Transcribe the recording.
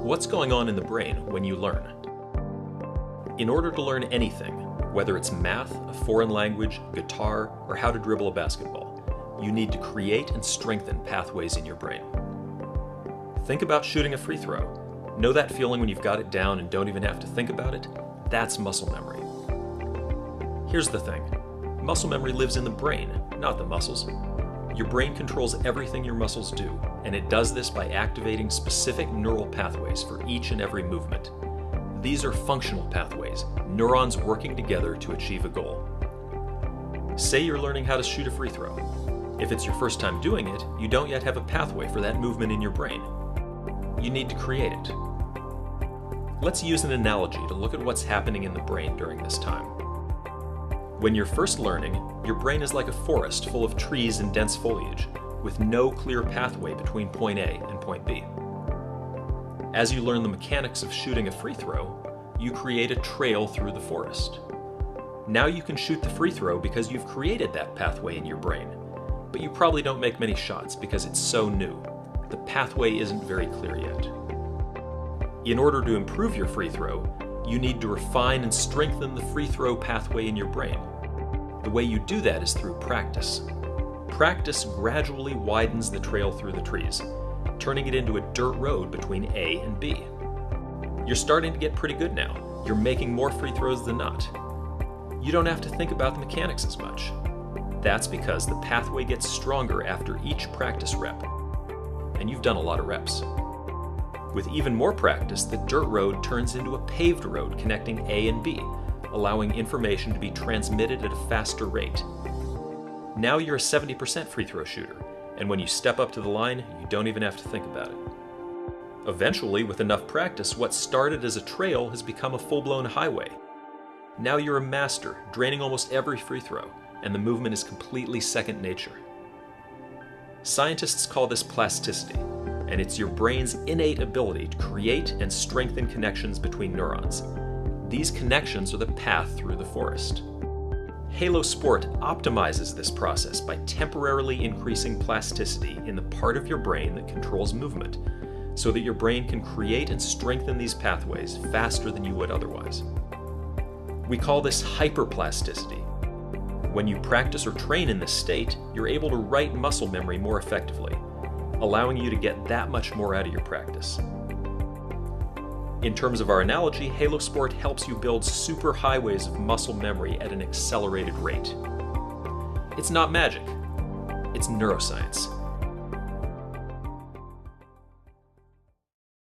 What's going on in the brain when you learn? In order to learn anything, whether it's math, a foreign language, guitar, or how to dribble a basketball, you need to create and strengthen pathways in your brain. Think about shooting a free throw. Know that feeling when you've got it down and don't even have to think about it? That's muscle memory. Here's the thing. Muscle memory lives in the brain, not the muscles. Your brain controls everything your muscles do, and it does this by activating specific neural pathways for each and every movement. These are functional pathways, neurons working together to achieve a goal. Say you're learning how to shoot a free throw. If it's your first time doing it, you don't yet have a pathway for that movement in your brain. You need to create it. Let's use an analogy to look at what's happening in the brain during this time. When you're first learning, your brain is like a forest full of trees and dense foliage, with no clear pathway between point A and point B. As you learn the mechanics of shooting a free throw, you create a trail through the forest. Now you can shoot the free throw because you've created that pathway in your brain, but you probably don't make many shots because it's so new. The pathway isn't very clear yet. In order to improve your free throw, you need to refine and strengthen the free throw pathway in your brain. The way you do that is through practice. Practice gradually widens the trail through the trees, turning it into a dirt road between A and B. You're starting to get pretty good now. You're making more free throws than not. You don't have to think about the mechanics as much. That's because the pathway gets stronger after each practice rep. And you've done a lot of reps. With even more practice, the dirt road turns into a paved road connecting A and B, allowing information to be transmitted at a faster rate. Now you're a 70% free throw shooter, and when you step up to the line, you don't even have to think about it. Eventually, with enough practice, what started as a trail has become a full-blown highway. Now you're a master, draining almost every free throw, and the movement is completely second nature. Scientists call this plasticity, and it's your brain's innate ability to create and strengthen connections between neurons. These connections are the path through the forest. Halo Sport optimizes this process by temporarily increasing plasticity in the part of your brain that controls movement, so that your brain can create and strengthen these pathways faster than you would otherwise. We call this hyperplasticity. When you practice or train in this state, you're able to write muscle memory more effectively, allowing you to get that much more out of your practice. In terms of our analogy, Halo Sport helps you build super highways of muscle memory at an accelerated rate. It's not magic, it's neuroscience.